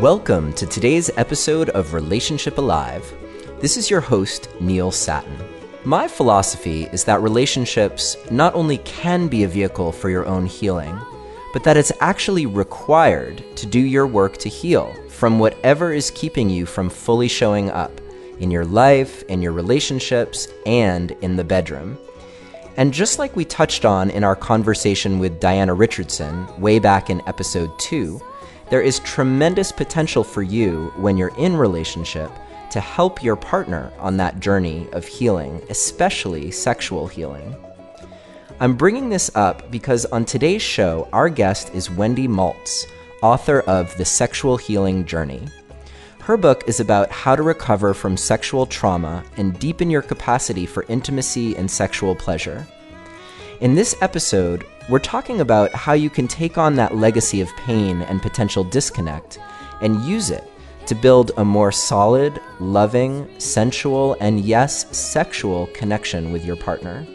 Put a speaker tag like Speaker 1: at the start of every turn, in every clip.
Speaker 1: Welcome to today's episode of Relationship Alive. This is your host, Neil Satin. My philosophy is that relationships not only can be a vehicle for your own healing, but that it's actually required to do your work to heal from whatever is keeping you from fully showing up in your life, in your relationships, and in the bedroom. And just like we touched on in our conversation with Diana Richardson way back in episode 2, there is tremendous potential for you when you're in relationship to help your partner on that journey of healing, especially sexual healing. I'm bringing this up because on today's show, our guest is Wendy Maltz, author of The Sexual Healing Journey. Her book is about how to recover from sexual trauma and deepen your capacity for intimacy and sexual pleasure. In this episode, we're talking about how you can take on that legacy of pain and potential disconnect and use it to build a more solid, loving, sensual, and yes, sexual connection with your partner.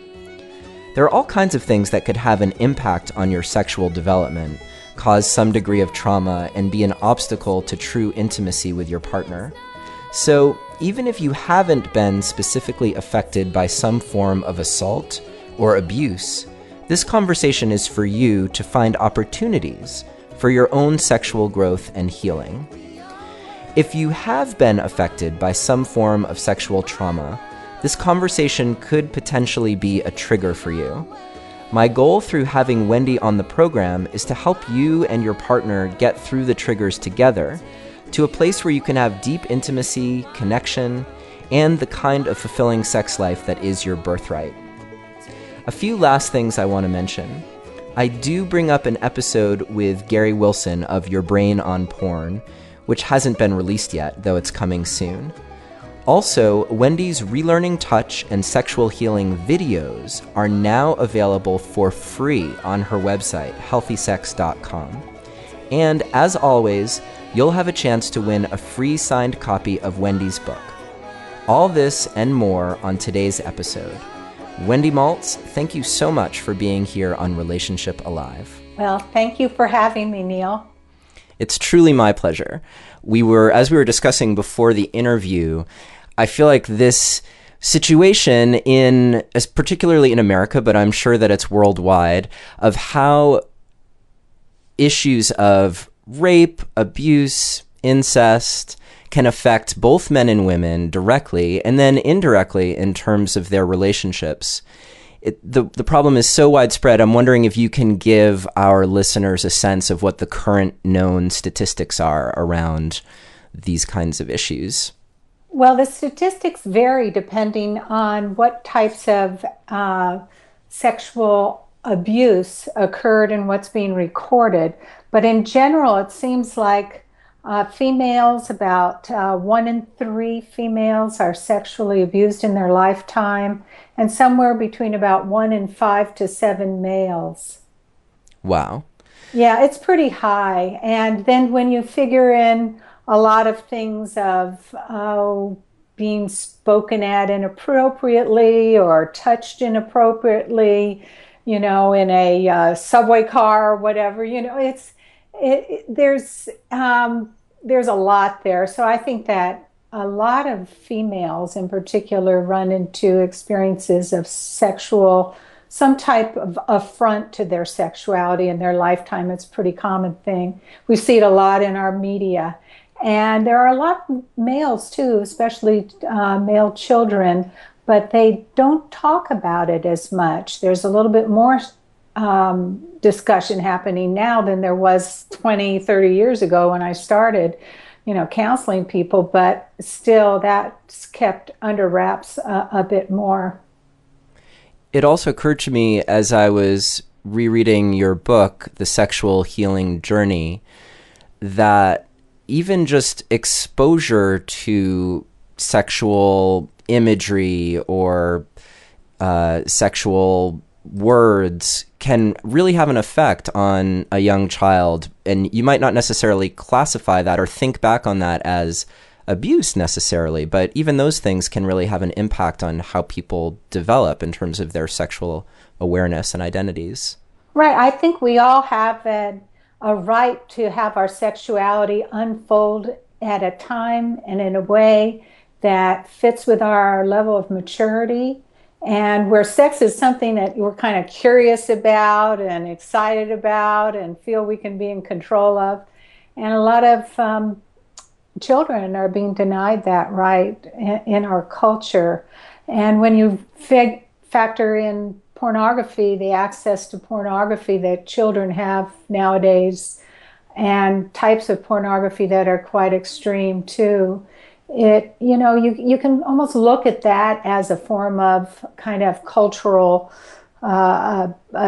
Speaker 1: There are all kinds of things that could have an impact on your sexual development, cause some degree of trauma, and be an obstacle to true intimacy with your partner. So even if you haven't been specifically affected by some form of assault or abuse, this conversation is for you to find opportunities for your own sexual growth and healing. If you have been affected by some form of sexual trauma, this conversation could potentially be a trigger for you. My goal through having Wendy on the program is to help you and your partner get through the triggers together to a place where you can have deep intimacy, connection, and the kind of fulfilling sex life that is your birthright. A few last things I want to mention. I do bring up an episode with Gary Wilson of Your Brain on Porn, which hasn't been released yet, though it's coming soon. Also, Wendy's Relearning Touch and Sexual Healing videos are now available for free on her website, healthysex.com. And as always, you'll have a chance to win a free signed copy of Wendy's book. All this and more on today's episode. Wendy Maltz, thank you so much for being here on Relationship Alive.
Speaker 2: Well, thank you for having me, Neil.
Speaker 1: It's truly my pleasure. As we were discussing before the interview, I feel like this situation particularly in America, but I'm sure that it's worldwide, of how issues of rape, abuse, incest can affect both men and women directly and then indirectly in terms of their relationships. The problem is so widespread. I'm wondering if you can give our listeners a sense of what the current known statistics are around these kinds of issues.
Speaker 2: Well, the statistics vary depending on what types of sexual abuse occurred and what's being recorded. But in general, it seems like females, about 1 in 3 females are sexually abused in their lifetime, and somewhere between about 1 in 5 to 7 males.
Speaker 1: Wow.
Speaker 2: Yeah, it's pretty high. And then when you figure in a lot of things of being spoken at inappropriately or touched inappropriately, in a subway car or whatever, there's a lot there. So I think that a lot of females in particular run into experiences of some type of affront to their sexuality in their lifetime. It's a pretty common thing. We see it a lot in our media. And there are a lot of males too, especially male children, but they don't talk about it as much. There's a little bit more discussion happening now than there was 20, 30 years ago when I started, counseling people, but still that's kept under wraps a bit more.
Speaker 1: It also occurred to me as I was rereading your book, The Sexual Healing Journey, that even just exposure to sexual imagery or sexual words can really have an effect on a young child. And you might not necessarily classify that or think back on that as abuse necessarily, but even those things can really have an impact on how people develop in terms of their sexual awareness and identities.
Speaker 2: Right. I think we all have a right to have our sexuality unfold at a time and in a way that fits with our level of maturity, and where sex is something that we're kind of curious about and excited about and feel we can be in control of. And a lot of children are being denied that right in our culture. And when you factor in pornography, the access to pornography that children have nowadays, and types of pornography that are quite extreme too, you can almost look at that as a form of kind of cultural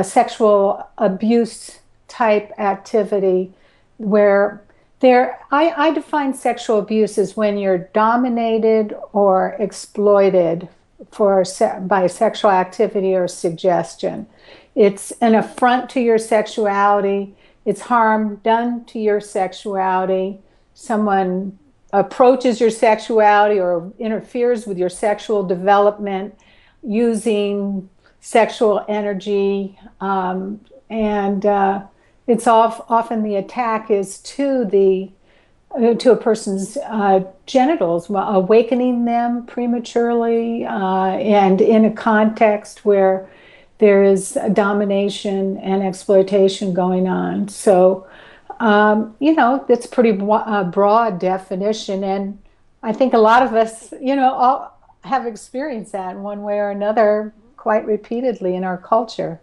Speaker 2: sexual abuse type activity, where I define sexual abuse as when you're dominated or exploited by sexual activity or suggestion. It's an affront to your sexuality. It's harm done to your sexuality. Someone approaches your sexuality or interferes with your sexual development using sexual energy, and it's often the attack is to a person's genitals, awakening them prematurely, and in a context where there is domination and exploitation going on. So, it's pretty broad definition, and I think a lot of us, all have experienced that in one way or another quite repeatedly in our culture.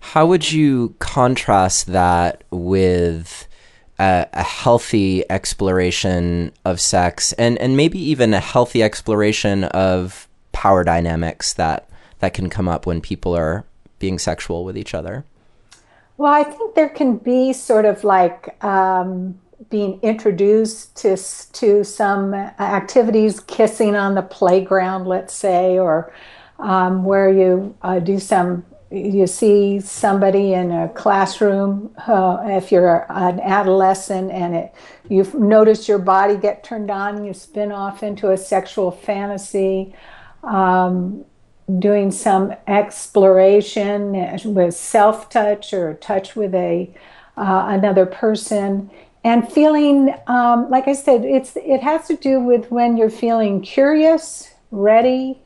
Speaker 1: How would you contrast that with a healthy exploration of sex, and maybe even a healthy exploration of power dynamics that can come up when people are being sexual with each other?
Speaker 2: Well, I think there can be sort of like being introduced to some activities, kissing on the playground, let's say, or where you see somebody in a classroom, if you're an adolescent, and you've noticed your body get turned on, and you spin off into a sexual fantasy. Doing some exploration with self-touch or touch with another person, and feeling, like I said, it has to do with when you're feeling curious, ready,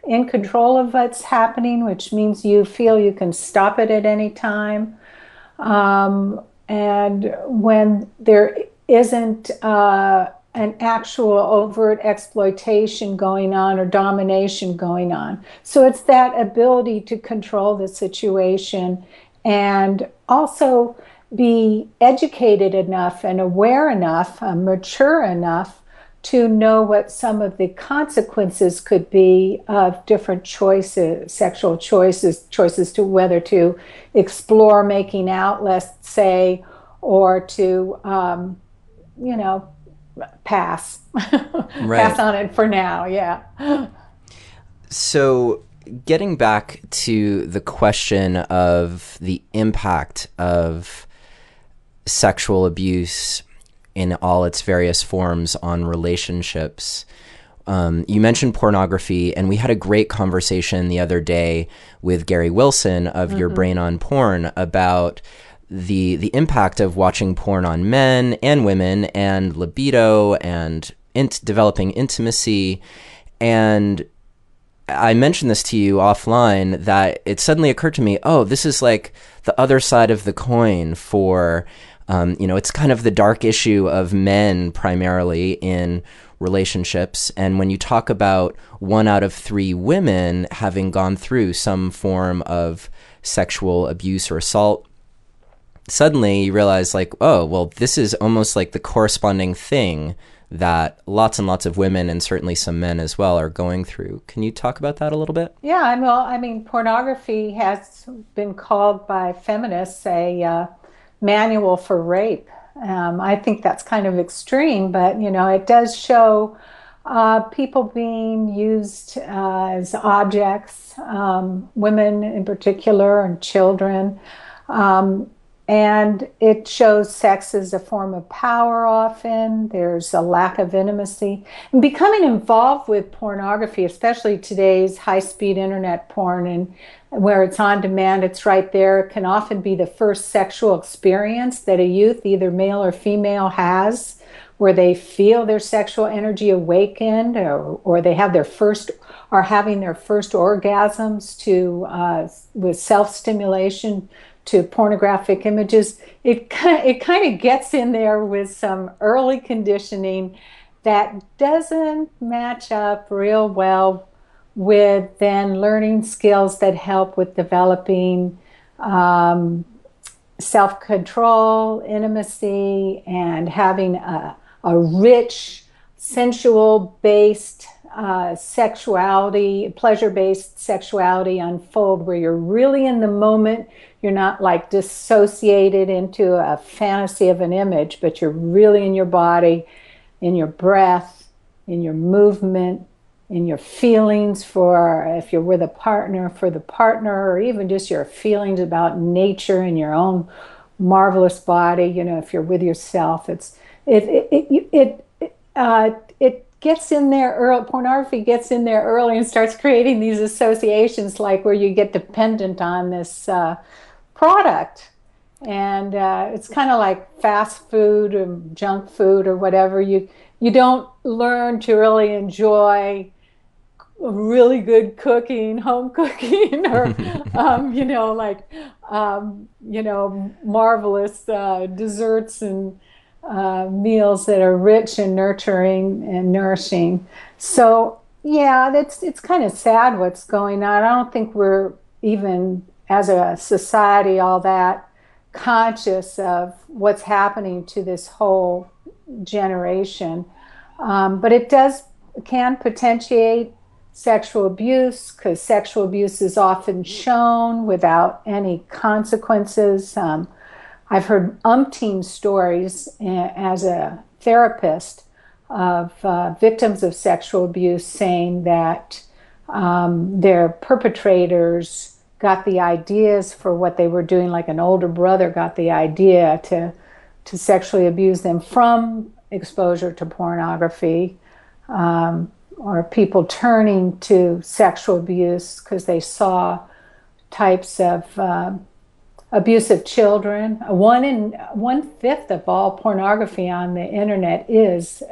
Speaker 2: in control of what's happening, which means you feel you can stop it at any time, and when there isn't an actual overt exploitation going on or domination going on. So it's that ability to control the situation and also be educated enough and aware enough, mature enough to know what some of the consequences could be of different choices, sexual choices to whether to explore making out, let's say, or to, pass.
Speaker 1: Right.
Speaker 2: Pass on it for now, yeah.
Speaker 1: So getting back to the question of the impact of sexual abuse in all its various forms on relationships, you mentioned pornography, and we had a great conversation the other day with Gary Wilson of Your Brain on Porn about the impact of watching porn on men and women and libido and developing intimacy. And I mentioned this to you offline, that it suddenly occurred to me, oh, this is like the other side of the coin for, it's kind of the dark issue of men primarily in relationships. And when you talk about 1 out of 3 women having gone through some form of sexual abuse or assault, suddenly you realize, like, oh, well, this is almost like the corresponding thing that lots and lots of women, and certainly some men as well, are going through. Can you talk about that a little bit?
Speaker 2: Yeah, well, I mean, pornography has been called by feminists a manual for rape. I think that's kind of extreme, but, it does show people being used as objects, women in particular, and children. And it shows sex as a form of power often. There's a lack of intimacy. And becoming involved with pornography, especially today's high-speed internet porn, and where it's on demand, it's right there, it can often be the first sexual experience that a youth, either male or female, has, where they feel their sexual energy awakened, or they have are having their first orgasms with self-stimulation to pornographic images. It kind of gets in there with some early conditioning that doesn't match up real well with then learning skills that help with developing self-control, intimacy, and having a rich, sensual-based sexuality, pleasure-based sexuality unfold, where you're really in the moment. You're not like dissociated into a fantasy of an image, but you're really in your body, in your breath, in your movement, in your feelings for, if you're with a partner, for the partner, or even just your feelings about nature and your own marvelous body. You know, if you're with yourself, it gets in there early. Pornography gets in there early and starts creating these associations, like where you get dependent on this product. And it's kind of like fast food or junk food or whatever. You don't learn to really enjoy really good cooking, home cooking, or marvelous desserts and meals that are rich and nurturing and nourishing. So yeah, it's kind of sad what's going on. I don't think we're even as a society all that conscious of what's happening to this whole generation. But it can potentiate sexual abuse, because sexual abuse is often shown without any consequences. I've heard umpteen stories as a therapist of victims of sexual abuse saying that their perpetrators got the ideas for what they were doing, like an older brother got the idea to sexually abuse them from exposure to pornography, or people turning to sexual abuse because they saw types of abusive children. 1/5 of all pornography on the internet is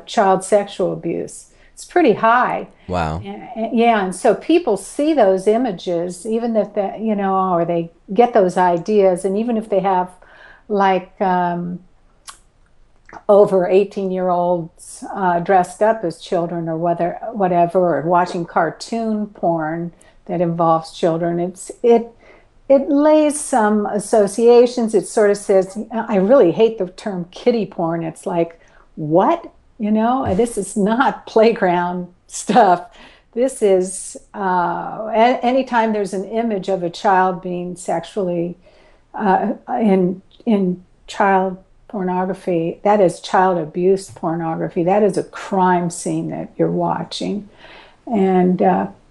Speaker 2: child sexual abuse. It's pretty high.
Speaker 1: Wow.
Speaker 2: Yeah, and so people see those images, even if or they get those ideas, and even if they have like over 18-year-olds dressed up as children or whatever, or watching cartoon porn that involves children, it lays some associations. It sort of says, I really hate the term kiddie porn. It's like, what? This is not playground stuff. This is, anytime there's an image of a child being sexually in child pornography, that is child abuse pornography. That is a crime scene that you're watching. And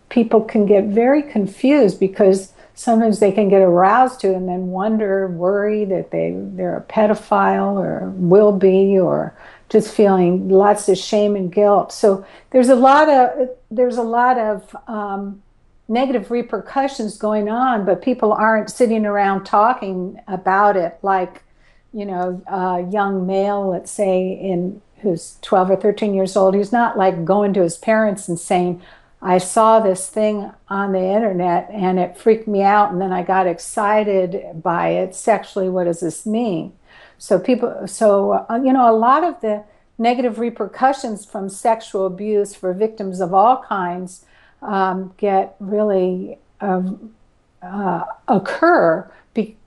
Speaker 2: people can get very confused, because sometimes they can get aroused to and then worry that they're a pedophile or will be, or just feeling lots of shame and guilt. So there's a lot of negative repercussions going on, but people aren't sitting around talking about it like, a young male, let's say, who's 12 or 13 years old. He's not like going to his parents and saying, I saw this thing on the internet and it freaked me out, and then I got excited by it sexually. What does this mean? So a lot of the negative repercussions from sexual abuse for victims of all kinds get really occur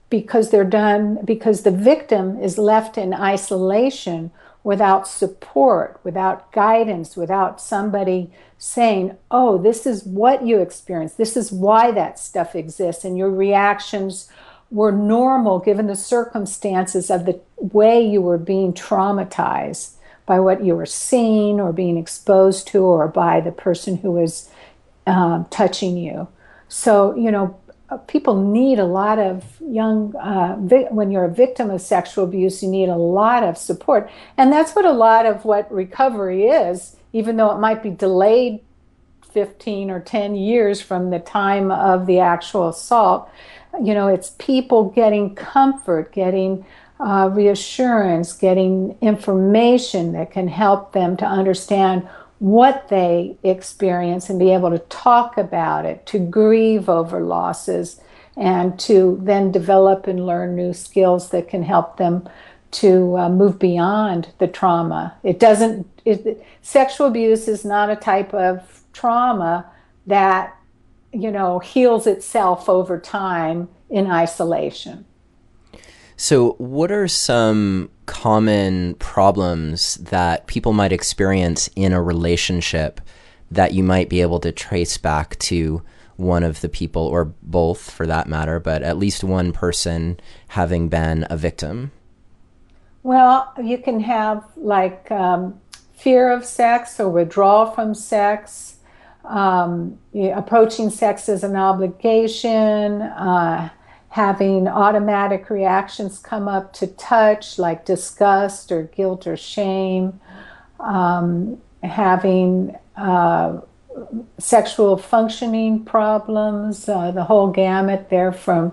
Speaker 2: because the victim is left in isolation, without support, without guidance, without somebody saying, oh, this is what you experienced, this is why that stuff exists, and your reactions were normal given the circumstances of the way you were being traumatized by what you were seeing or being exposed to, or by the person who was touching you. So, people need a lot of when you're a victim of sexual abuse, you need a lot of support. And that's what a lot of what recovery is, even though it might be delayed 15 or 10 years from the time of the actual assault. It's people getting comfort, getting reassurance, getting information that can help them to understand what they experience and be able to talk about it, to grieve over losses, and to then develop and learn new skills that can help them to move beyond the trauma. Sexual abuse is not a type of trauma that, heals itself over time in isolation.
Speaker 1: So what are some common problems that people might experience in a relationship that you might be able to trace back to one of the people, or both for that matter, but at least one person having been a victim?
Speaker 2: Well, you can have fear of sex or withdrawal from sex, approaching sex as an obligation, having automatic reactions come up to touch, like disgust or guilt or shame, having sexual functioning problems, the whole gamut there from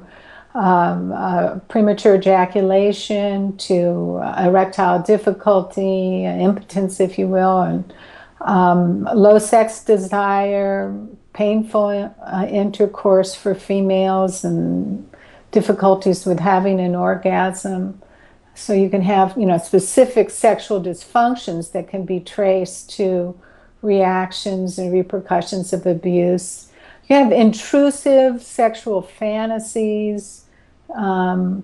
Speaker 2: premature ejaculation to erectile difficulty, impotence, if you will, and low sex desire, painful intercourse for females, and difficulties with having an orgasm. So you can have, specific sexual dysfunctions that can be traced to reactions and repercussions of abuse. You have intrusive sexual fantasies, not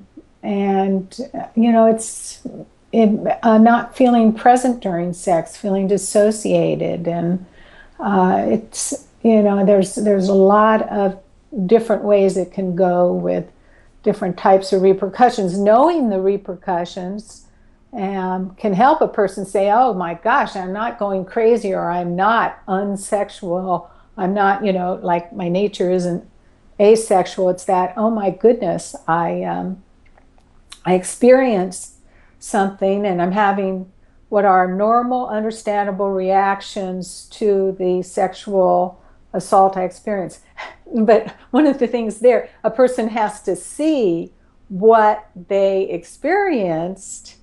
Speaker 2: feeling present during sex, feeling dissociated, and there's a lot of different ways it can go with different types of repercussions. Knowing the repercussions can help a person say, oh my gosh, I'm not going crazy, or I'm not unsexual, I'm not, like my nature isn't asexual. It's that, oh my goodness, I experienced something and I'm having what are normal, understandable reactions to the sexual assault I experienced. But one of the things there, a person has to see what they experienced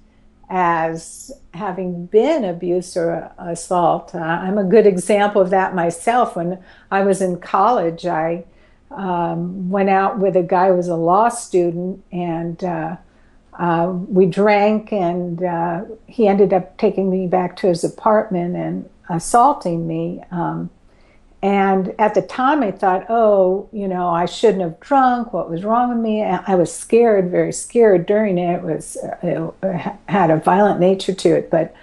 Speaker 2: as having been abuse or assault. I'm a good example of that myself. When I was in college, I went out with a guy who was a law student, and we drank, and he ended up taking me back to his apartment and assaulting me. And at the time I thought, I shouldn't have drunk. What was wrong with me? I was scared, very scared during it. It had a violent nature to it, but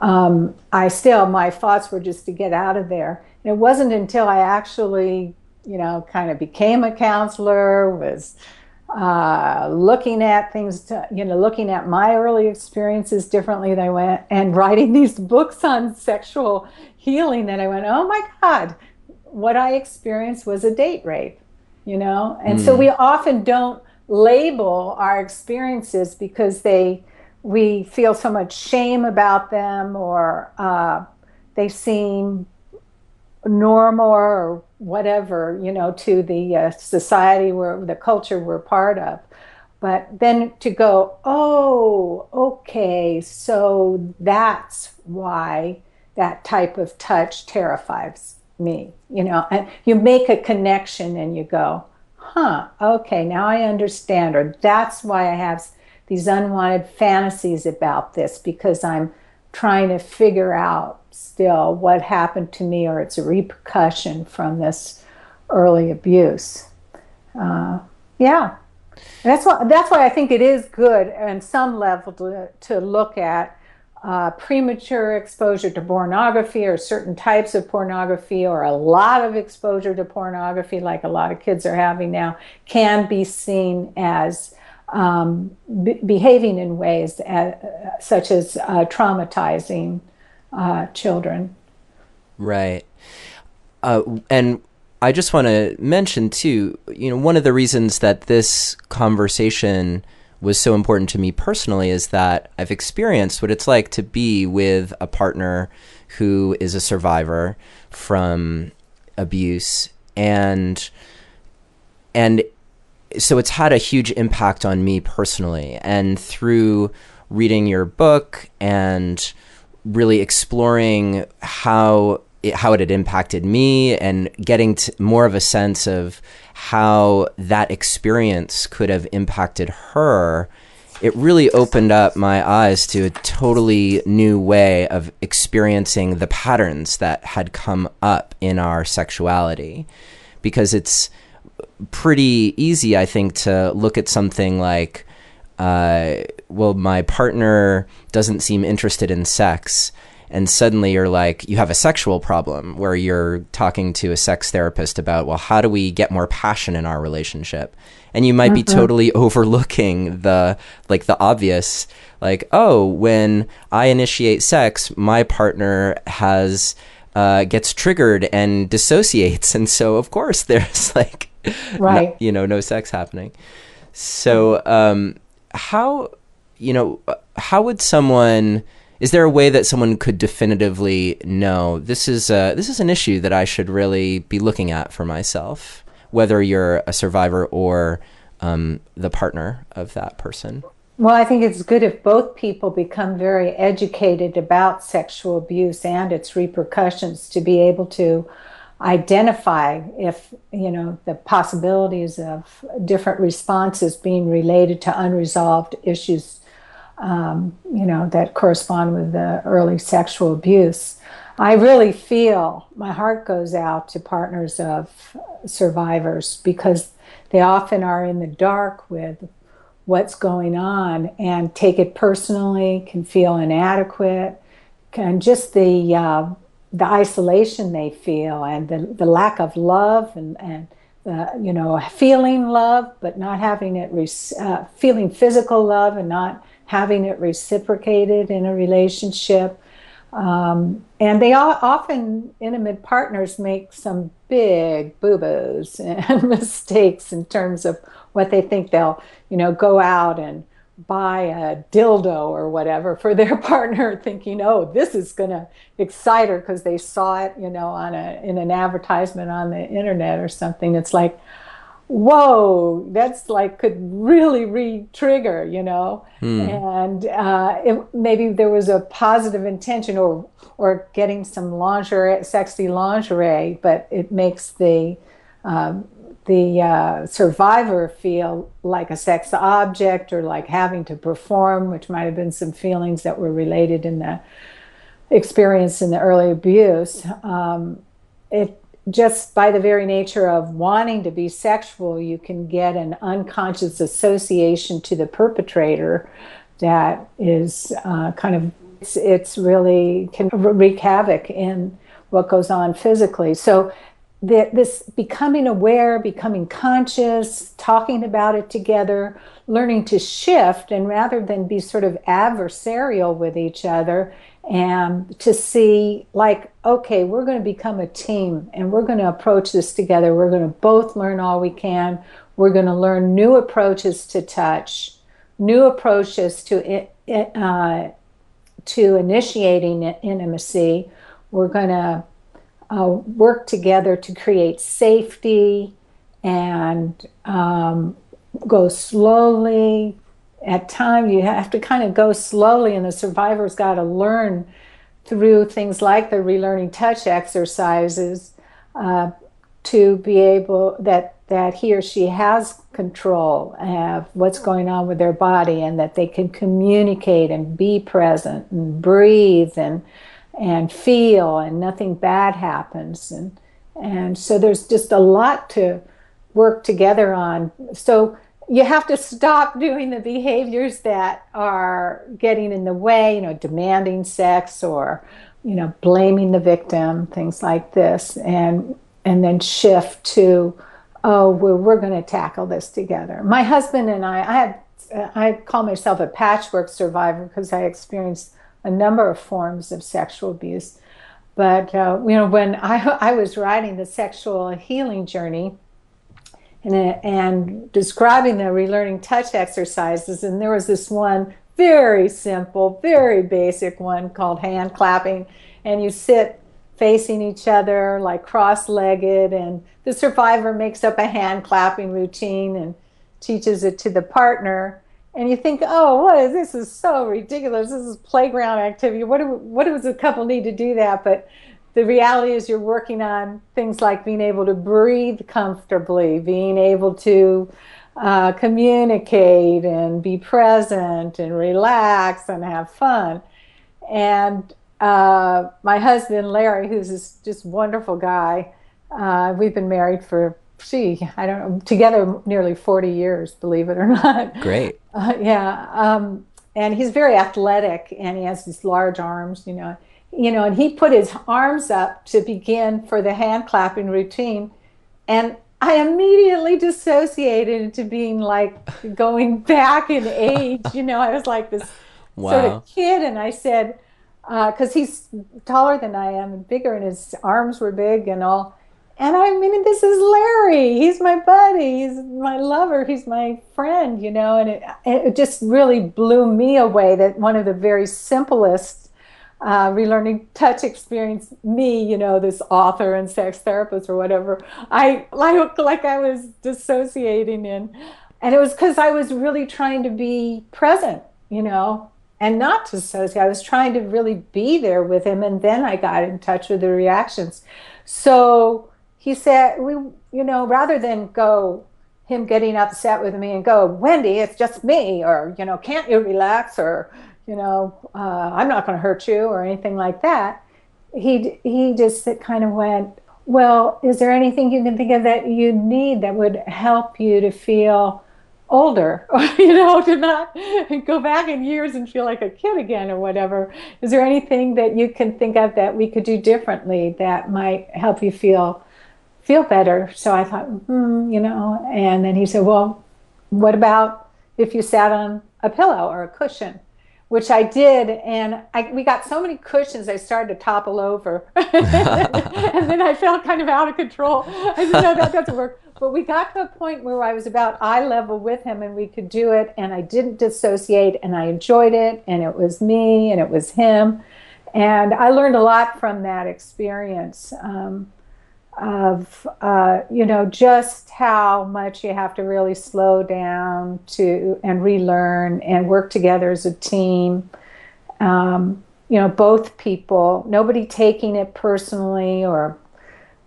Speaker 2: my thoughts were just to get out of there. And it wasn't until I actually, kind of became a counselor, was looking at things, looking at my early experiences differently than I went, and writing these books on sexual healing, that I went, oh my God, what I experienced was a date rape, And so we often don't label our experiences because we feel so much shame about them, or they seem normal or whatever, to the society, the culture we're part of. But then to go, oh, okay, so that's why that type of touch terrifies me, and you make a connection and you go, okay, now I understand, or that's why I have these unwanted fantasies about this, because I'm trying to figure out still what happened to me, or it's a repercussion from this early abuse. That's why I think it is good on some level to look at premature exposure to pornography, or certain types of pornography, or a lot of exposure to pornography, like a lot of kids are having now, can be seen as behaving in ways such as traumatizing children.
Speaker 1: Right. And I just want to mention too, one of the reasons that this conversation was so important to me personally is that I've experienced what it's like to be with a partner who is a survivor from abuse, and so it's had a huge impact on me personally. And through reading your book and really exploring how it had impacted me and getting more of a sense of how that experience could have impacted her, it really opened up my eyes to a totally new way of experiencing the patterns that had come up in our sexuality. Because it's pretty easy, I think, to look at something like, well, my partner doesn't seem interested in sex. And suddenly you're like, you have a sexual problem where you're talking to a sex therapist about, well, how do we get more passion in our relationship? And you might be totally overlooking the obvious, like, oh, when I initiate sex, my partner gets triggered and dissociates. And so, of course, there's like,
Speaker 2: right.
Speaker 1: No sex happening. So how would someone... Is there a way that someone could definitively know this is an issue that I should really be looking at for myself, whether you're a survivor or the partner of that person?
Speaker 2: Well, I think it's good if both people become very educated about sexual abuse and its repercussions to be able to identify if, the possibilities of different responses being related to unresolved issues that correspond with the early sexual abuse. I really feel my heart goes out to partners of survivors because they often are in the dark with what's going on and take it personally, can feel inadequate, and just the isolation they feel and the lack of love and feeling love but not having it, feeling physical love and not having it reciprocated in a relationship. And they often, intimate partners, make some big boo-boos and mistakes in terms of what they think they'll, go out and buy a dildo or whatever for their partner, thinking, oh, this is going to excite her because they saw it, in an advertisement on the internet or something. It's like, whoa, that's like could really re-trigger, and maybe there was a positive intention or getting some lingerie, sexy lingerie, but it makes the survivor feel like a sex object or like having to perform, which might have been some feelings that were related in the experience in the early abuse. It just by the very nature of wanting to be sexual, you can get an unconscious association to the perpetrator that is it's really can wreak havoc in what goes on physically. So this becoming aware, becoming conscious, talking about it together, learning to shift, and rather than be sort of adversarial with each other, and to see like, okay, we're going to become a team and we're going to approach this together. We're going to both learn all we can. We're going to learn new approaches to touch, new approaches to initiating intimacy. We're going to work together to create safety and go slowly. At times you have to kind of go slowly, and the survivor's got to learn through things like the relearning touch exercises to be able that he or she has control of what's going on with their body, and that they can communicate and be present and breathe and feel, and nothing bad happens. And so there's just a lot to work together on. So you have to stop doing the behaviors that are getting in the way, demanding sex or, blaming the victim, things like this, and then shift to, oh, we're going to tackle this together. My husband and I call myself a patchwork survivor because I experienced a number of forms of sexual abuse. But when I was writing the sexual healing journey and describing the relearning touch exercises, and there was this one very simple, very basic one called hand clapping, and you sit facing each other like cross-legged, and the survivor makes up a hand clapping routine and teaches it to the partner. And you think, oh, this is so ridiculous. This is playground activity. What does a couple need to do that? But the reality is you're working on things like being able to breathe comfortably, being able to communicate and be present and relax and have fun. And my husband, Larry, who's this just wonderful guy, we've been married for, I don't know, together nearly 40 years, believe it or not.
Speaker 1: Great.
Speaker 2: And he's very athletic, and he has these large arms, and he put his arms up to begin for the hand clapping routine. And I immediately dissociated into being like going back in age. I was like this sort of kid, and I said, because he's taller than I am and bigger, and his arms were big and all. And I mean, this is Larry. He's my buddy. He's my lover. He's my friend, and it just really blew me away that one of the very simplest relearning touch experience, me, this author and sex therapist or whatever, I like I was dissociating in. And it was because I was really trying to be present, and not dissociate. I was trying to really be there with him. And then I got in touch with the reactions. So he said, rather than him getting upset with me and go, Wendy, it's just me, or, can't you relax, or, I'm not going to hurt you, or anything like that. He just kind of went, well, is there anything you can think of that you need that would help you to feel older, or, to not go back in years and feel like a kid again or whatever? Is there anything that you can think of that we could do differently that might help you feel better? So I thought, and then he said, well, what about if you sat on a pillow or a cushion? Which I did, and we got so many cushions, I started to topple over. And then I felt kind of out of control. I said, no, that doesn't work. But we got to a point where I was about eye level with him, and we could do it, and I didn't dissociate, and I enjoyed it, and it was me, and it was him. And I learned a lot from that experience. Of just how much you have to really slow down and relearn and work together as a team. Both people, nobody taking it personally or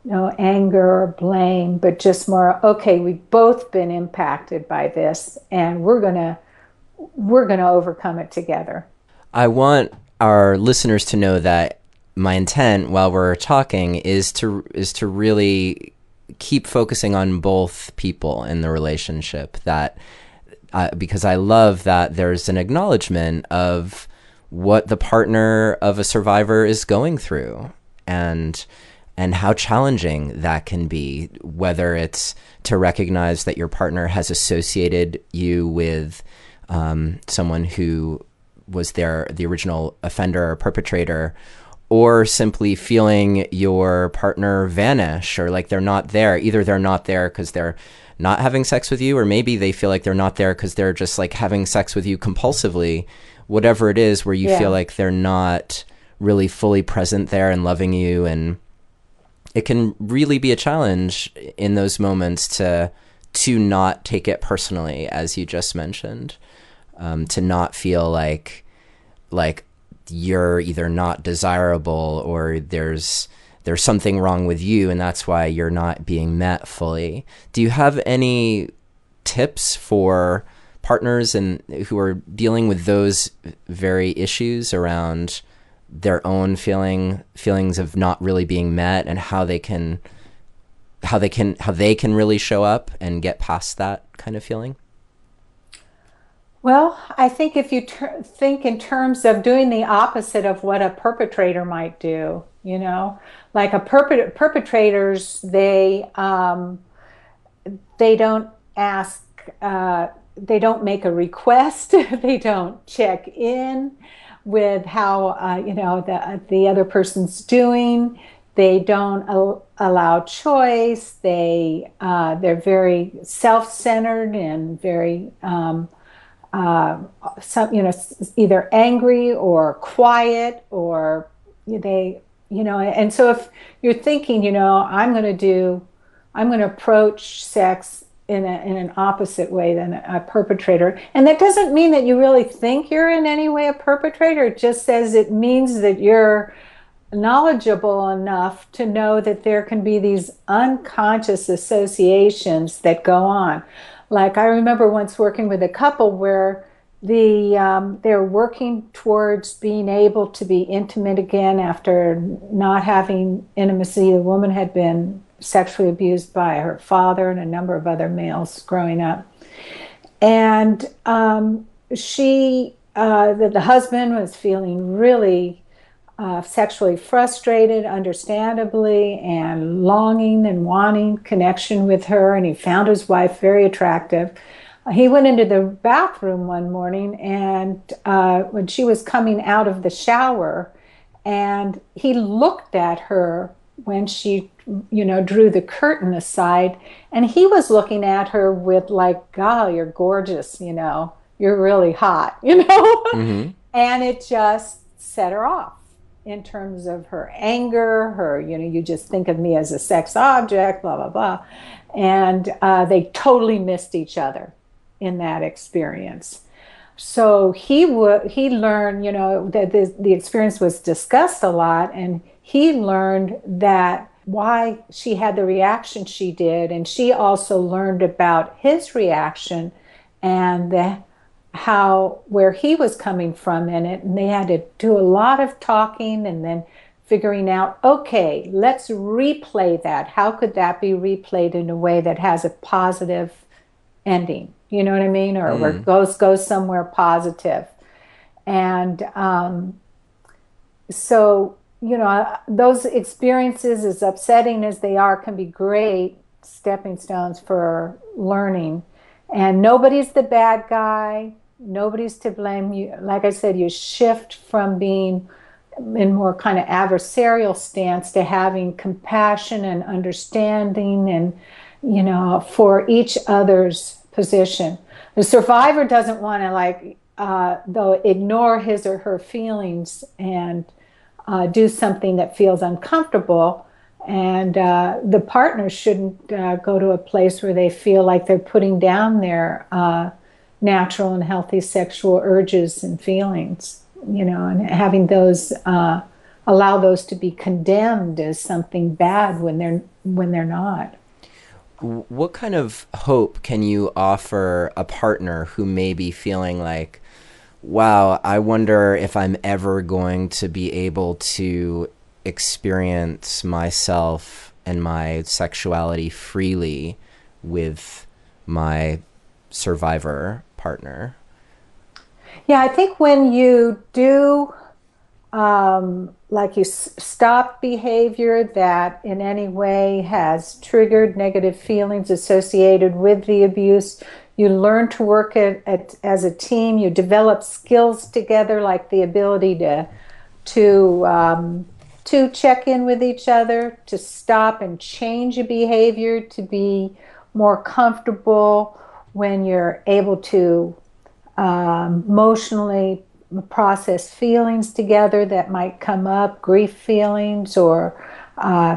Speaker 2: anger or blame, but just more, okay, we've both been impacted by this, and we're gonna overcome it together.
Speaker 1: I want our listeners to know that my intent while we're talking is to really keep focusing on both people in the relationship, that because I love that there's an acknowledgement of what the partner of a survivor is going through and how challenging that can be, whether it's to recognize that your partner has associated you with someone who was the original offender or perpetrator, or simply feeling your partner vanish, or like they're not there. Either they're not there because they're not having sex with you, or maybe they feel like they're not there because they're just like having sex with you compulsively. Whatever it is, where you feel like they're not really fully present there and loving you. And it can really be a challenge in those moments to not take it personally, as you just mentioned, to not feel like you're either not desirable or there's something wrong with you, and that's why you're not being met fully. Do you have any tips for partners who are dealing with those very issues around their own feelings of not really being met, and how they can really show up and get past that kind of feeling?
Speaker 2: Well, I think if you think in terms of doing the opposite of what a perpetrator might do, like perpetrators, they don't ask, they don't make a request, they don't check in with how the other person's doing. They don't allow choice. They're very self-centered and very either angry or quiet, or and so if you're thinking, I'm going to approach sex in an opposite way than a perpetrator. And that doesn't mean that you really think you're in any way a perpetrator. It just says it means that you're knowledgeable enough to know that there can be these unconscious associations that go on. Like I remember once working with a couple where they're working towards being able to be intimate again after not having intimacy. The woman had been sexually abused by her father and a number of other males growing up. And the husband was feeling really sexually frustrated, understandably, and longing and wanting connection with her. And he found his wife very attractive. He went into the bathroom one morning, and when she was coming out of the shower, and he looked at her when she, drew the curtain aside, and he was looking at her with like, "God, you're gorgeous, you're really hot,
Speaker 1: Mm-hmm.
Speaker 2: And it just set her off in terms of her anger, her, you just think of me as a sex object, blah, blah, blah. And they totally missed each other in that experience. So he learned, that the experience was discussed a lot, and he learned that why she had the reaction she did, and she also learned about his reaction and where he was coming from in it. And they had to do a lot of talking and then figuring out, okay, let's replay that. How could that be replayed in a way that has a positive ending? You know what I mean? Or where it goes somewhere positive. And so, those experiences, as upsetting as they are, can be great stepping stones for learning. And nobody's the bad guy. Nobody's to blame. You, like I said, you shift from being in more kind of adversarial stance to having compassion and understanding and, for each other's position. The survivor doesn't want to though ignore his or her feelings and do something that feels uncomfortable. And the partner shouldn't go to a place where they feel like they're putting down their natural and healthy sexual urges and feelings, and having those allow those to be condemned as something bad when they're not.
Speaker 1: What kind of hope can you offer a partner who may be feeling like, wow, I wonder if I'm ever going to be able to experience myself and my sexuality freely with my survivor partner?
Speaker 2: Yeah, I think when you do, you stop behavior that in any way has triggered negative feelings associated with the abuse, you learn to work as a team. You develop skills together, like the ability to check in with each other, to stop and change a behavior, to be more comfortable when you're able to emotionally process feelings together that might come up, grief feelings, or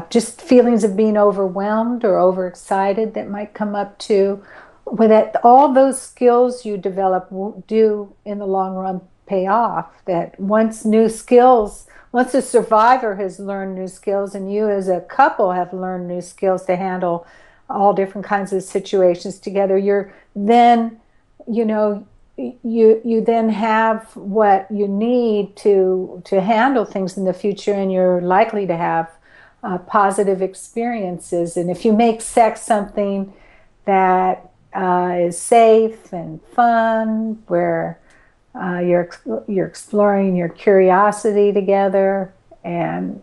Speaker 2: just feelings of being overwhelmed or overexcited that might come up too. With that, all those skills you develop do in the long run pay off. That once a survivor has learned new skills, and you as a couple have learned new skills to handle all different kinds of situations together, you then have what you need to handle things in the future, and you're likely to have positive experiences. And if you make sex something that is safe and fun, where you're exploring your curiosity together, and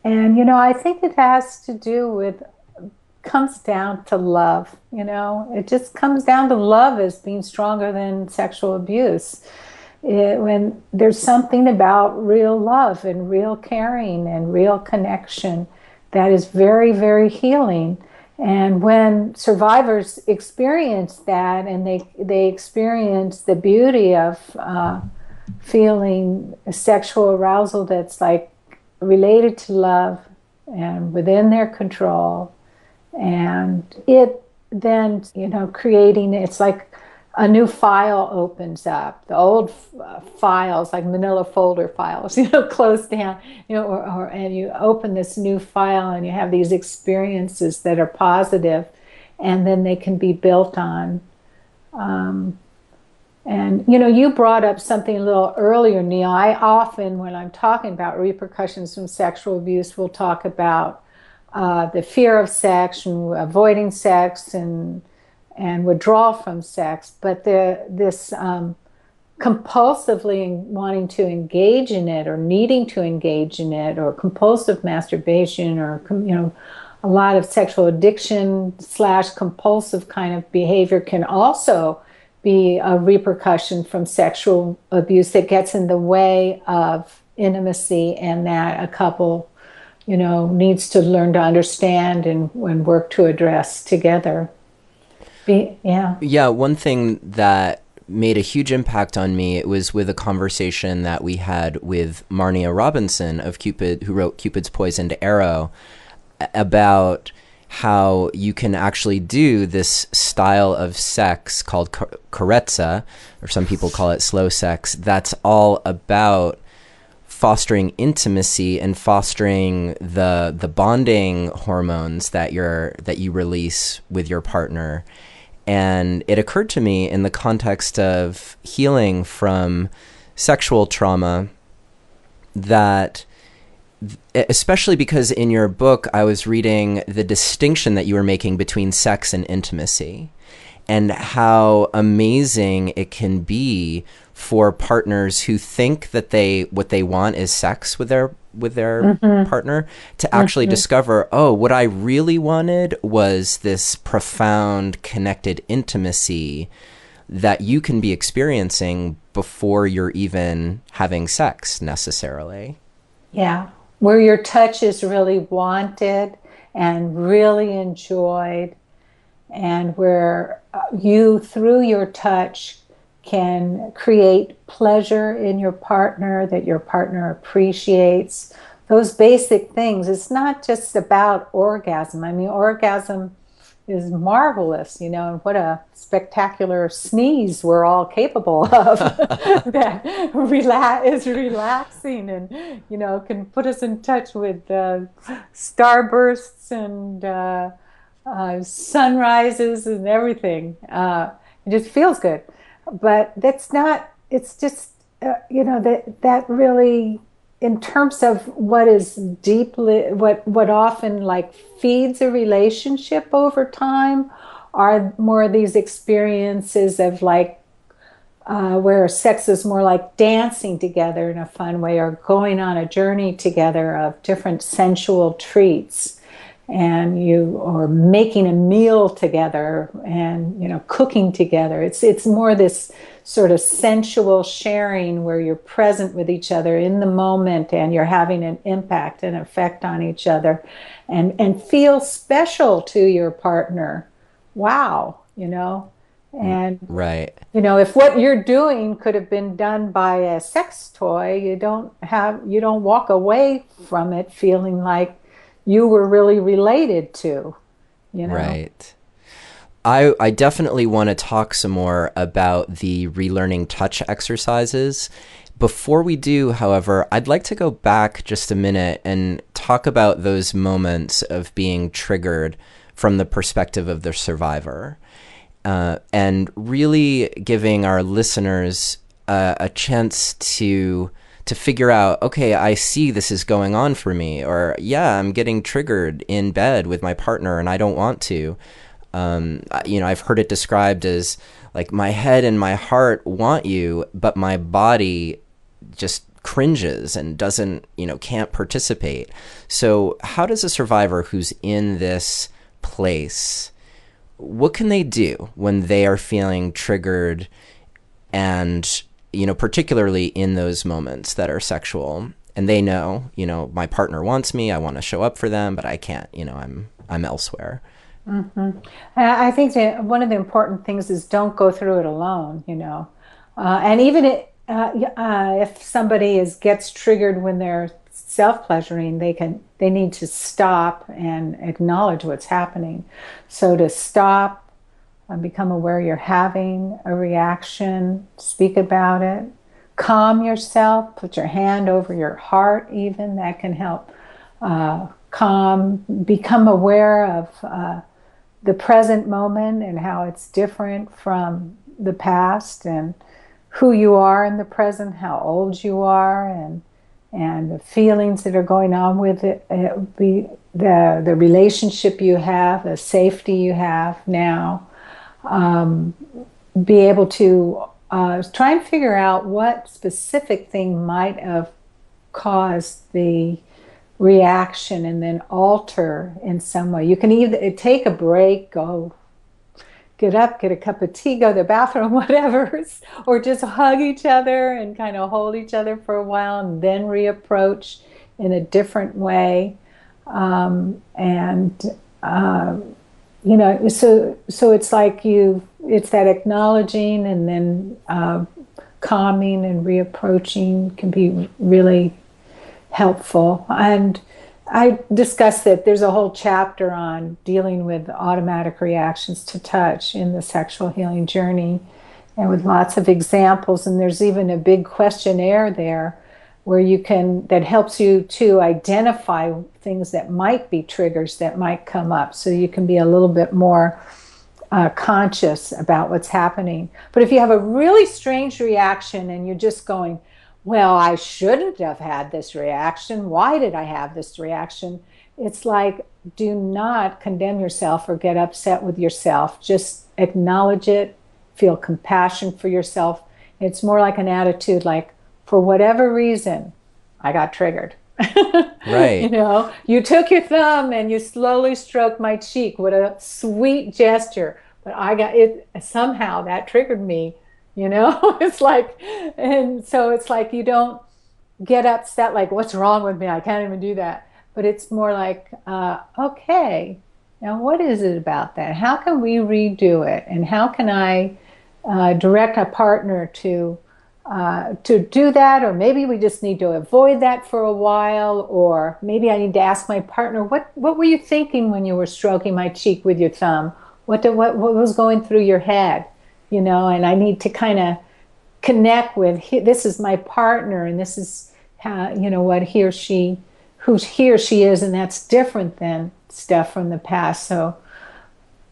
Speaker 2: I think it has to do with, comes down to love. It just comes down to love as being stronger than sexual abuse. when there's something about real love and real caring and real connection that is very, very healing. And when survivors experience that, and they experience the beauty of feeling sexual arousal that's like related to love and within their control, and it then, creating, it's like a new file opens up. The old files, like manila folder files, close down, and you open this new file and you have these experiences that are positive, and then they can be built on. And, you brought up something a little earlier, Neil. I often, when I'm talking about repercussions from sexual abuse, will talk about the fear of sex and avoiding sex and withdrawal from sex, but this compulsively wanting to engage in it or needing to engage in it, or compulsive masturbation, or a lot of sexual addiction / compulsive kind of behavior can also be a repercussion from sexual abuse that gets in the way of intimacy, and that a couple needs to learn to understand and work to address together.
Speaker 1: Yeah, one thing that made a huge impact on me, it was with a conversation that we had with Marnia Robinson of Cupid, who wrote Cupid's Poisoned Arrow, about how you can actually do this style of sex called carezza, or some people call it slow sex, that's all about fostering intimacy and fostering the bonding hormones that you release with your partner. And it occurred to me, in the context of healing from sexual trauma, that especially because in your book I was reading the distinction that you were making between sex and intimacy, and how amazing it can be for partners who think that what they want is sex with their partner, to actually discover, oh, what I really wanted was this profound connected intimacy that you can be experiencing before you're even having sex necessarily.
Speaker 2: Yeah, where your touch is really wanted and really enjoyed, and where you, through your touch, can create pleasure in your partner that your partner appreciates. Those basic things. It's not just about orgasm. I mean, orgasm is marvelous, and what a spectacular sneeze we're all capable of that is relaxing and, can put us in touch with starbursts and sunrises and everything. It just feels good. But that's not, it's just, that really, in terms of what is deeply, what often like feeds a relationship over time, are more of these experiences of like, where sex is more like dancing together in a fun way, or going on a journey together of different sensual treats. And or making a meal together, and cooking together. It's more this sort of sensual sharing where you're present with each other in the moment, and you're having an impact and effect on each other, and feel special to your partner. Wow, and
Speaker 1: right.
Speaker 2: If what you're doing could have been done by a sex toy, you don't walk away from it feeling like you were really related to,
Speaker 1: Right. I definitely want to talk some more about the relearning touch exercises. Before we do, however, I'd like to go back just a minute and talk about those moments of being triggered from the perspective of the survivor, and really giving our listeners a chance to figure out, okay, I see this is going on for me, or yeah, I'm getting triggered in bed with my partner and I don't want to. I've heard it described as like my head and my heart want you, but my body just cringes and doesn't, can't participate. So how does a survivor who's in this place, what can they do when they are feeling triggered and particularly in those moments that are sexual, and they know, my partner wants me, I want to show up for them, but I can't, I'm elsewhere.
Speaker 2: Mm-hmm. I think that one of the important things is don't go through it alone, and even if somebody gets triggered when they're self-pleasuring, they need to stop and acknowledge what's happening. So to stop and become aware you're having a reaction, speak about it, calm yourself, put your hand over your heart, even that can help calm, become aware of the present moment and how it's different from the past, and who you are in the present, how old you are, and the feelings that are going on with it, the relationship you have, the safety you have now. Be able to try and figure out what specific thing might have caused the reaction, and then alter in some way. You can either take a break, go get up, get a cup of tea, go to the bathroom, whatever, or just hug each other and kind of hold each other for a while and then reapproach in a different way. So it's like it's that acknowledging and then calming and reapproaching can be really helpful. And I discussed that there's a whole chapter on dealing with automatic reactions to touch in the sexual healing journey, and with lots of examples. And there's even a big questionnaire there where that helps you to identify things that might be triggers that might come up, so you can be a little bit more conscious about what's happening. But if you have a really strange reaction and you're just going, well, I shouldn't have had this reaction. Why did I have this reaction? It's like, do not condemn yourself or get upset with yourself. Just acknowledge it, feel compassion for yourself. It's more like an attitude like, for whatever reason, I got triggered.
Speaker 1: Right.
Speaker 2: You took your thumb and you slowly stroked my cheek. What a sweet gesture. But I got it, somehow that triggered me. It's like, and so it's like you don't get upset like, what's wrong with me? I can't even do that. But it's more like, okay, now what is it about that? How can we redo it? And how can I direct a partner to do that? Or maybe we just need to avoid that for a while. Or maybe I need to ask my partner, what were you thinking when you were stroking my cheek with your thumb? What was going through your head? And I need to kind of connect with, this is my partner, and this is how, what who he or she is, and that's different than stuff from the past. So,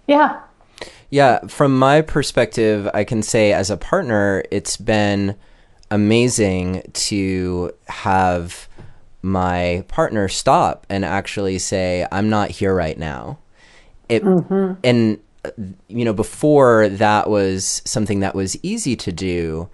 Speaker 2: yeah.
Speaker 1: Yeah, from my perspective, I can say as a partner, it's been amazing to have my partner stop and actually say, I'm not here right now. And before that was something that was easy to do.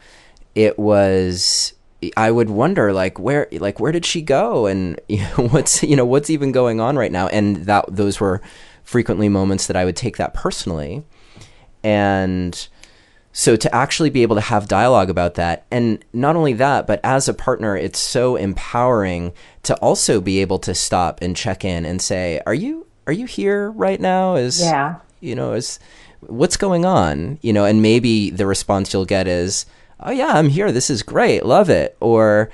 Speaker 1: I would wonder where did she go, and what's even going on right now, and those were frequently moments that I would take that personally. And so to actually be able to have dialogue about that, and not only that, but as a partner, it's so empowering to also be able to stop and check in and say, are you here right now? What's going on? And maybe the response you'll get is, oh yeah, I'm here. This is great. Love it. Or,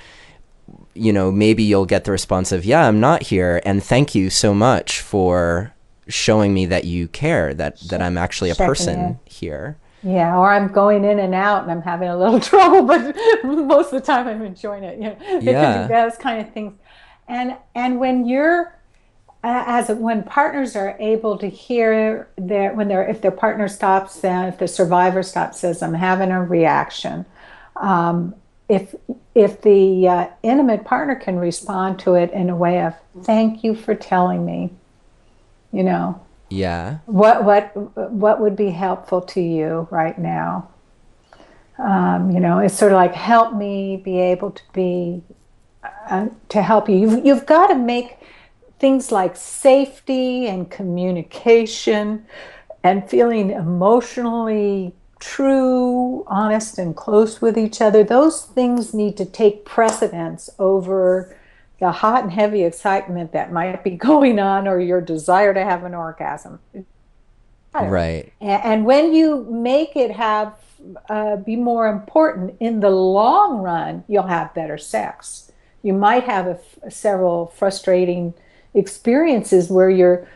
Speaker 1: maybe you'll get the response of, yeah, I'm not here. And thank you so much for showing me that you care, that I'm actually a person here.
Speaker 2: Yeah. Or I'm going in and out and I'm having a little trouble, but most of the time I'm enjoying it. They can do those kind of things. And when you're, when partners are able to hear if their partner stops, if the survivor stops, says, I'm having a reaction, if the intimate partner can respond to it in a way of, thank you for telling me,
Speaker 1: yeah,
Speaker 2: what would be helpful to you right now, it's sort of like, help me be able to be to help you. You've got to make things like safety and communication and feeling emotionally true, honest, and close with each other, those things need to take precedence over the hot and heavy excitement that might be going on, or your desire to have an orgasm.
Speaker 1: Right.
Speaker 2: And when you make it have be more important in the long run, you'll have better sex. You might have several frustrating experiences where you're,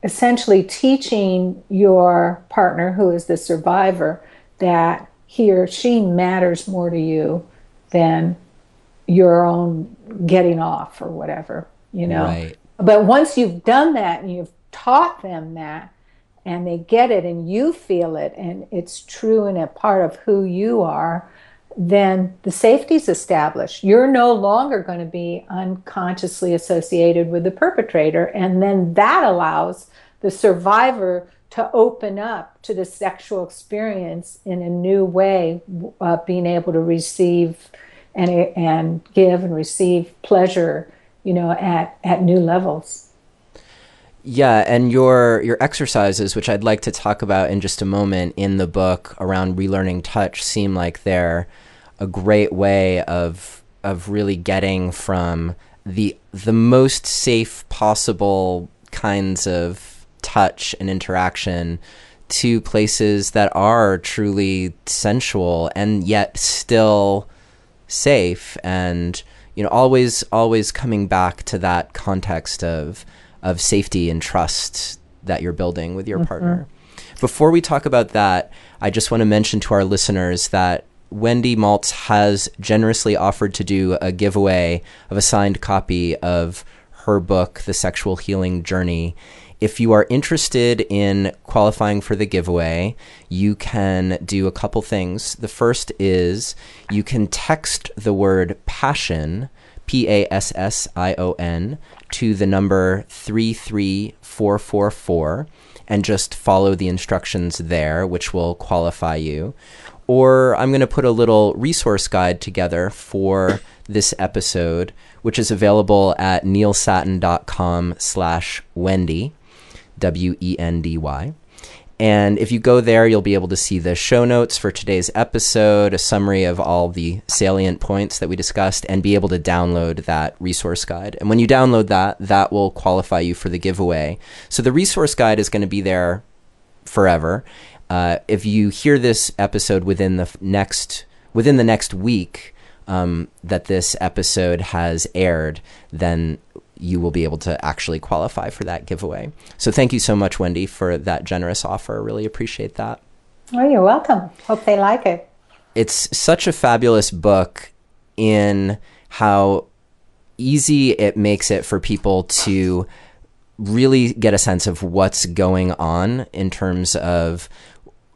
Speaker 2: essentially teaching your partner, who is the survivor, that he or she matters more to you than your own getting off or whatever,
Speaker 1: Right.
Speaker 2: But once you've done that and you've taught them that, and they get it and you feel it and it's true and a part of who you are, then the safety's established. You're no longer going to be unconsciously associated with the perpetrator, and then that allows the survivor to open up to the sexual experience in a new way, being able to receive and give and receive pleasure, at new levels.
Speaker 1: Yeah, and your exercises, which I'd like to talk about in just a moment in the book around relearning touch, seem like they're a great way of really getting from the most safe possible kinds of touch and interaction to places that are truly sensual and yet still safe, and always coming back to that context of safety and trust that you're building with your partner. Before we talk about that, I just want to mention to our listeners that Wendy Maltz has generously offered to do a giveaway of a signed copy of her book, The Sexual Healing Journey. If you are interested in qualifying for the giveaway, you can do a couple things. The first is you can text the word passion, PASSION, to the number 33444 and just follow the instructions there, which will qualify you. Or I'm going to put a little resource guide together for this episode, which is available at neilsattin.com/Wendy, WENDY. And if you go there, you'll be able to see the show notes for today's episode, a summary of all the salient points that we discussed, and be able to download that resource guide. And when you download that, that will qualify you for the giveaway. So the resource guide is going to be there forever. If you hear this episode within the next week that this episode has aired, then you will be able to actually qualify for that giveaway. So thank you so much, Wendy, for that generous offer. Really appreciate that.
Speaker 2: Oh, you're welcome. Hope they like it.
Speaker 1: It's such a fabulous book in how easy it makes it for people to really get a sense of what's going on in terms of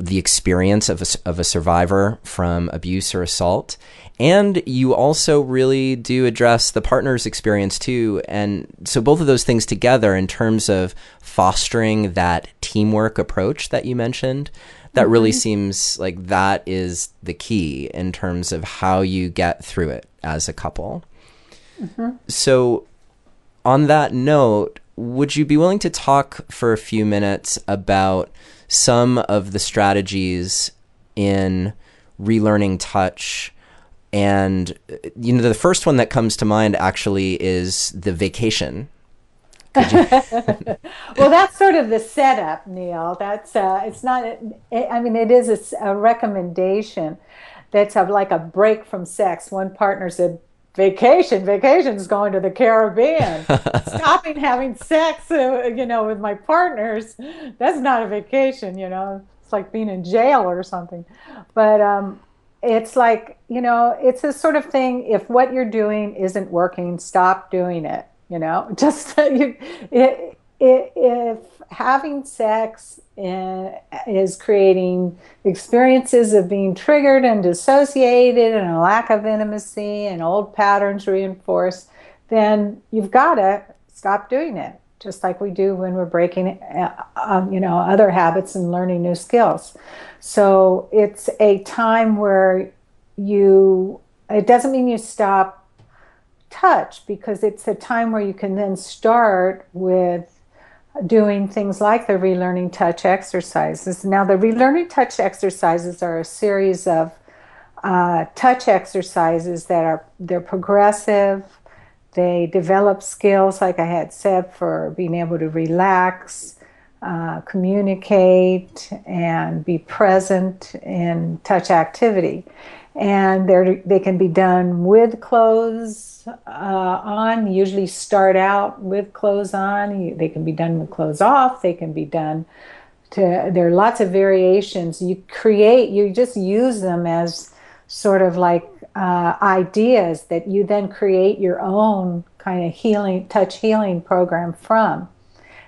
Speaker 1: the experience of a survivor from abuse or assault. And you also really do address the partner's experience too. And so both of those things together, in terms of fostering that teamwork approach that you mentioned, that really seems like that is the key in terms of how you get through it as a couple. So on that note, would you be willing to talk for a few minutes about some of the strategies in relearning touch? And, the first one that comes to mind actually is the vacation.
Speaker 2: Well, that's sort of the setup, Neil. That's it's not. It is a recommendation. That's like a break from sex. One partner said, Vacation's going to the Caribbean. Stopping having sex, with my partners. That's not a vacation. It's like being in jail or something. But it's like, it's a sort of thing. If what you're doing isn't working, stop doing it. Just if having sex is creating experiences of being triggered and dissociated and a lack of intimacy and old patterns reinforced, then you've got to stop doing it, just like we do when we're breaking other habits and learning new skills. So it's a time where it doesn't mean you stop touch, because it's a time where you can then start with doing things like the relearning touch exercises. Now, the relearning touch exercises are a series of touch exercises they're progressive. They develop skills, like I had said, for being able to relax, communicate, and be present in touch activity. And they can be done with clothes on. Usually start out with clothes on. They can be done with clothes off. They can be done there are lots of variations. You just use them as sort of like ideas that you then create your own kind of touch healing program from.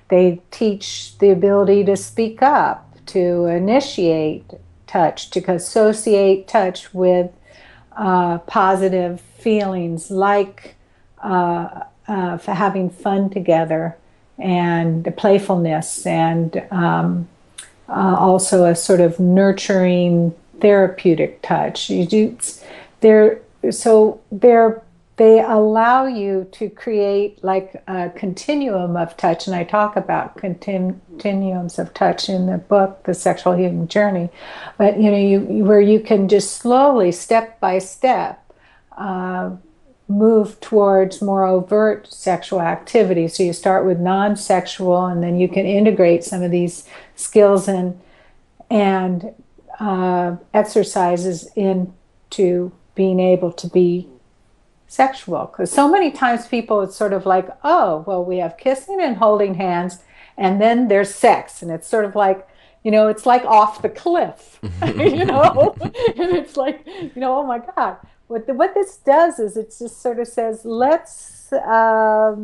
Speaker 2: They teach the ability to speak up, to initiate touch, to associate touch with positive feelings like for having fun together and the playfulness, and also a sort of nurturing therapeutic touch. They allow you to create like a continuum of touch, and I talk about continuums of touch in the book, The Sexual Healing Journey. But where you can just slowly, step by step, move towards more overt sexual activity. So you start with non-sexual, and then you can integrate some of these skills and exercises into being able to be sexual. Because so many times people, it's sort of like, oh, well, we have kissing and holding hands, and then there's sex, and it's sort of like, it's like off the cliff, and it's like, oh my God. What this does is it just sort of says, let's have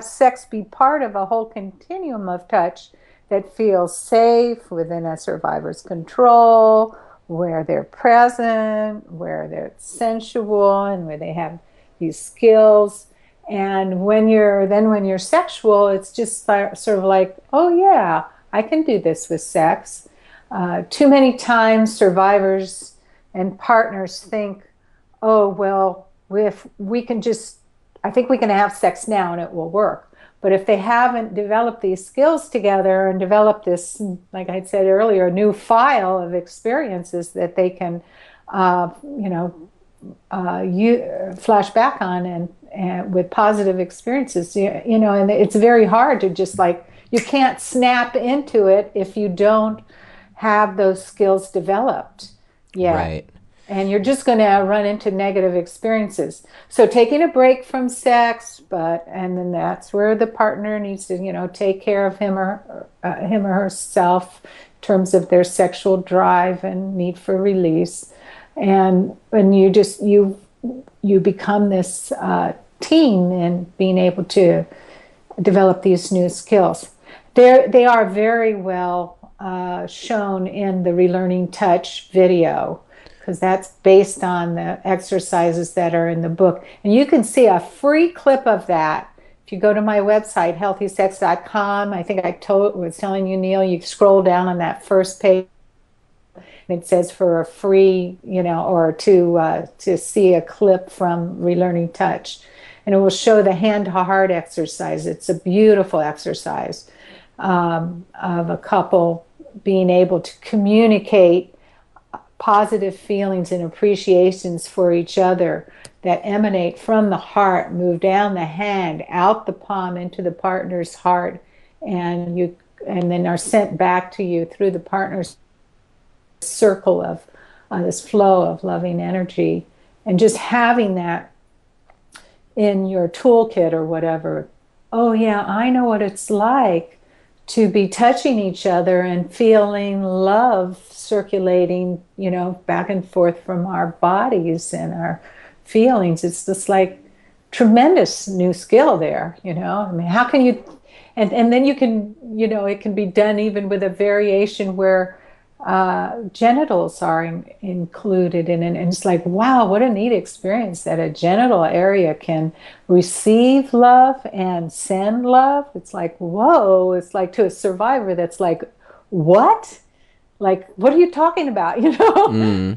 Speaker 2: sex be part of a whole continuum of touch that feels safe, within a survivor's control, where they're present, where they're sensual, and where they have these skills. And when you're sexual, it's just sort of like, oh yeah, I can do this with sex. Too many times survivors and partners think, oh, well, if we can I think we can have sex now and it will work. But if they haven't developed these skills together and developed this, like I said earlier, new file of experiences that they can, flash back on and with positive experiences, and it's very hard to just you can't snap into it if you don't have those skills developed yet.
Speaker 1: Right.
Speaker 2: And you're just going to run into negative experiences. So taking a break from sex, and then that's where the partner needs to, take care of him or herself in terms of their sexual drive and need for release. And when you become this team in being able to develop these new skills. They are very well shown in the Relearning Touch video, because that's based on the exercises that are in the book. And you can see a free clip of that if you go to my website, healthysex.com. I think I was telling you, Neil, you scroll down on that first page, and it says for a free, or to see a clip from Relearning Touch. And it will show the hand-to-heart exercise. It's a beautiful exercise of a couple being able to communicate positive feelings and appreciations for each other that emanate from the heart, move down the hand, out the palm into the partner's heart, and then are sent back to you through the partner's circle of this flow of loving energy. And just having that in your toolkit or whatever, oh yeah, I know what it's like to be touching each other and feeling love circulating, back and forth from our bodies and our feelings. It's just like tremendous new skill there, I mean, how can you, and then you can, it can be done even with a variation where genitals are included in it. And it's like, wow, what a neat experience that a genital area can receive love and send love. It's like, whoa, it's like to a survivor that's like, what? Like, what are you talking about?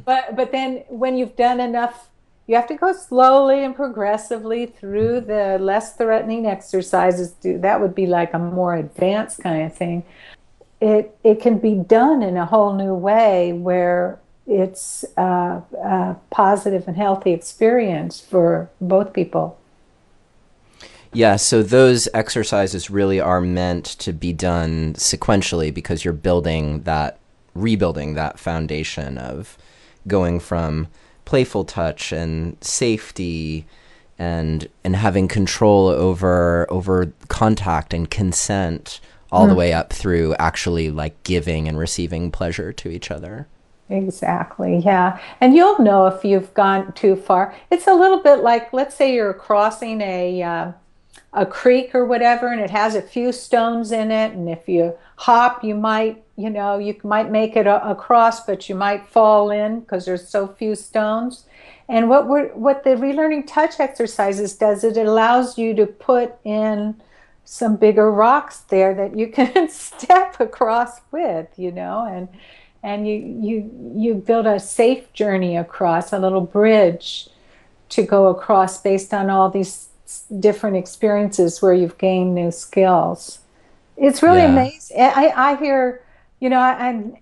Speaker 2: But then when you've done enough You have to go slowly and progressively through the less threatening exercises. That would be like a more advanced kind of thing. It can be done in a whole new way where it's a positive and healthy experience for both people.
Speaker 1: Yeah, so those exercises really are meant to be done sequentially because you're rebuilding that foundation of going from playful touch and safety and having control over contact and consent all the way up through actually like giving and receiving pleasure to each other.
Speaker 2: Exactly, yeah. And you'll know if you've gone too far. It's a little bit like, let's say you're crossing a creek or whatever, and it has a few stones in it. And if you hop, you might make it across, but you might fall in because there's so few stones. And what the relearning touch exercises does, it allows you to put in some bigger rocks there that you can step across with, and you build a safe journey across, a little bridge to go across based on all these different experiences where you've gained new skills. It's really amazing. I hear, I'm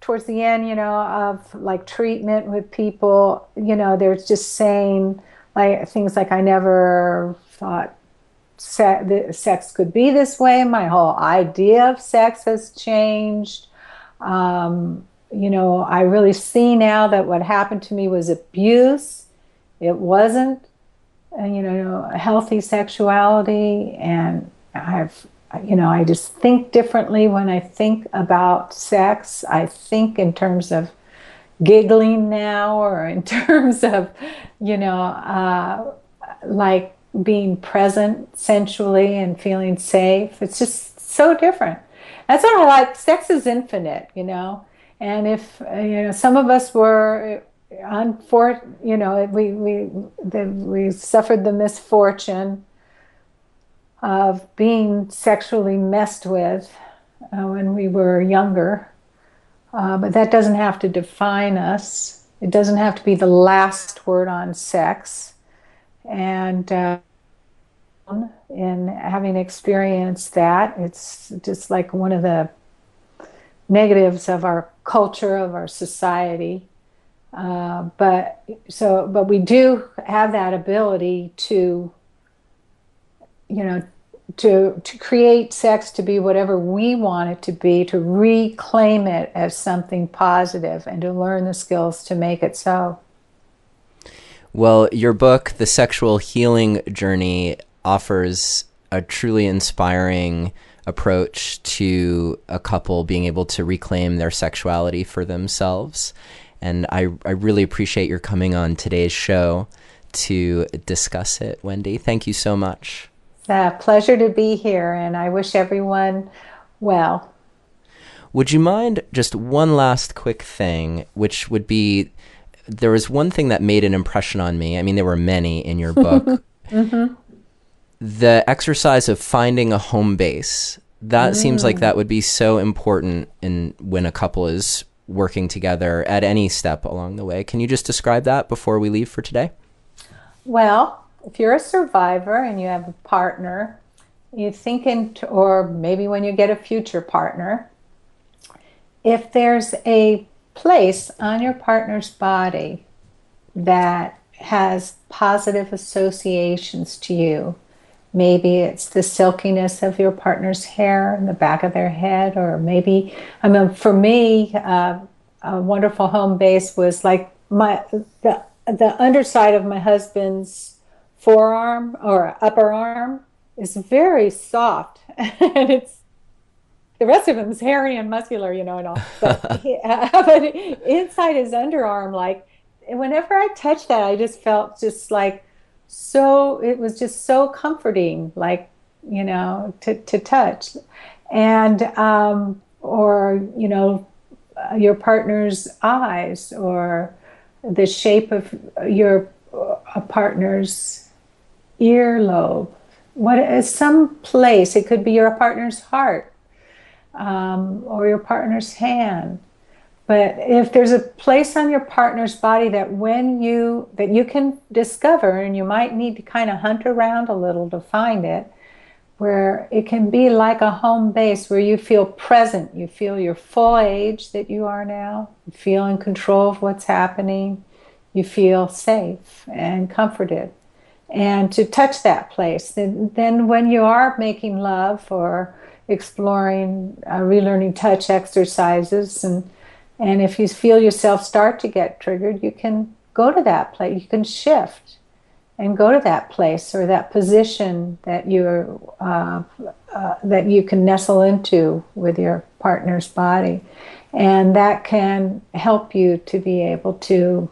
Speaker 2: towards the end, of like treatment with people, they're just saying like things like, I never thought sex could be this way. My whole idea of sex has changed. I really see now that what happened to me was abuse. It wasn't a healthy sexuality, and I just think differently when I think about sex. I think in terms of giggling now, or in terms of, like being present sensually and feeling safe. It's just so different. That's what I like. Sex is infinite, and if, some of us were, we suffered the misfortune of being sexually messed with when we were younger, but that doesn't have to define us. It doesn't have to be the last word on sex. And in having experienced that, it's just like one of the negatives of our culture, of our society. But we do have that ability to, to create sex to be whatever we want it to be, to reclaim it as something positive, and to learn the skills to make it so.
Speaker 1: Well, your book, The Sexual Healing Journey, offers a truly inspiring approach to a couple being able to reclaim their sexuality for themselves. And I really appreciate your coming on today's show to discuss it, Wendy. Thank you so much.
Speaker 2: It's a pleasure to be here, and I wish everyone well.
Speaker 1: Would you mind just one last quick thing, which would be, there was one thing that made an impression on me. I mean, there were many in your book. Mm-hmm. The exercise of finding a home base. That seems like that would be so important when a couple is working together at any step along the way. Can you just describe that before we leave for today?
Speaker 2: Well, if you're a survivor and you have a partner, you think or maybe when you get a future partner, if there's a place on your partner's body that has positive associations to you, maybe it's the silkiness of your partner's hair in the back of their head, or maybe, for me, a wonderful home base was like the underside of my husband's forearm or upper arm is very soft, and the rest of him is hairy and muscular, and all. But, but inside his underarm, like whenever I touched that, I just felt just like so. It was just so comforting, like to touch, and or your partner's eyes, or the shape of your partner's earlobe. What is some place? It could be your partner's heart, or your partner's hand. But if there's a place on your partner's body that you can discover, and you might need to kind of hunt around a little to find it, where it can be like a home base where you feel present, you feel your full age that you are now, you feel in control of what's happening, you feel safe and comforted. And to touch that place, then when you are making love or exploring relearning touch exercises, and if you feel yourself start to get triggered, you can go to that place. You can shift and go to that place or that position that that you can nestle into with your partner's body, and that can help you to be able to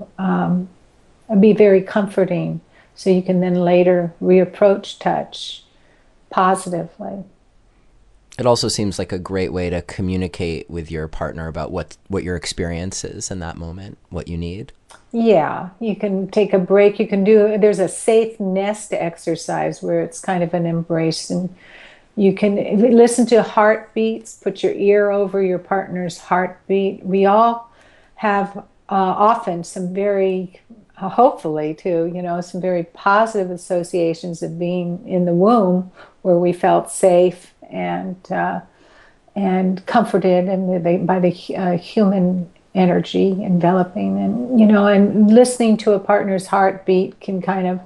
Speaker 2: be very comforting. So you can then later reapproach touch positively.
Speaker 1: It also seems like a great way to communicate with your partner about what your experience is in that moment, what you need.
Speaker 2: Yeah, you can take a break. There's a safe nest exercise where it's kind of an embrace, and you can listen to heartbeats, put your ear over your partner's heartbeat. We all have often some very, hopefully too, some very positive associations of being in the womb where we felt safe and comforted by the human energy enveloping, and listening to a partner's heartbeat can kind of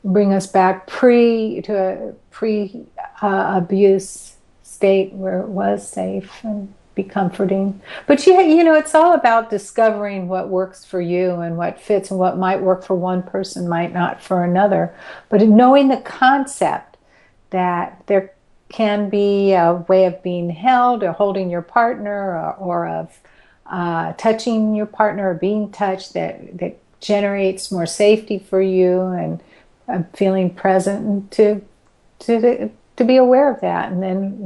Speaker 2: bring us back to a pre-abuse state where it was safe and be comforting. But it's all about discovering what works for you and what fits, and what might work for one person might not for another. But knowing the concept that there can be a way of being held or holding your partner, or of touching your partner or being touched that generates more safety for you, and feeling present, and to be aware of that, and then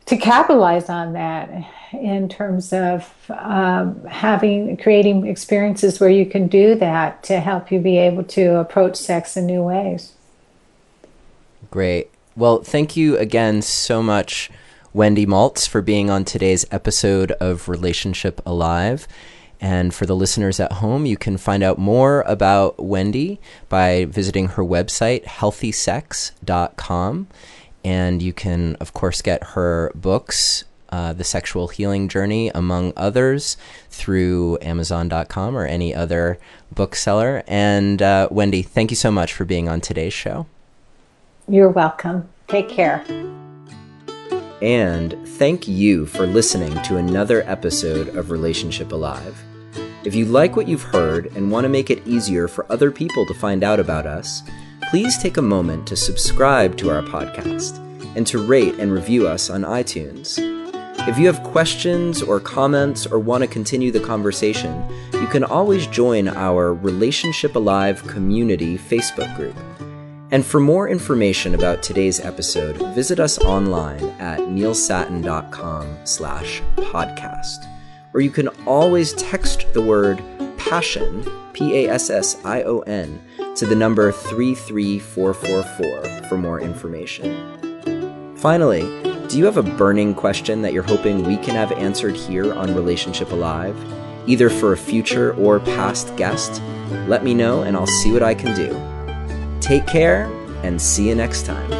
Speaker 2: to capitalize on that in terms of creating experiences where you can do that to help you be able to approach sex in new ways.
Speaker 1: Great. Well, thank you again so much, Wendy Maltz, for being on today's episode of Relationship Alive. And for the listeners at home, you can find out more about Wendy by visiting her website, healthysex.com. And you can, of course, get her books, The Sexual Healing Journey, among others, through Amazon.com or any other bookseller. And Wendy, thank you so much for being on today's show.
Speaker 2: You're welcome. Take care.
Speaker 1: And thank you for listening to another episode of Relationship Alive. If you like what you've heard and want to make it easier for other people to find out about us, please take a moment to subscribe to our podcast and to rate and review us on iTunes. If you have questions or comments or want to continue the conversation, you can always join our Relationship Alive community Facebook group. And for more information about today's episode, visit us online at neilsattin.com/podcast. Or you can always text the word PASSION, PASSION, to the number 33444 for more information. Finally, do you have a burning question that you're hoping we can have answered here on Relationship Alive, either for a future or past guest? Let me know and I'll see what I can do. Take care and see you next time.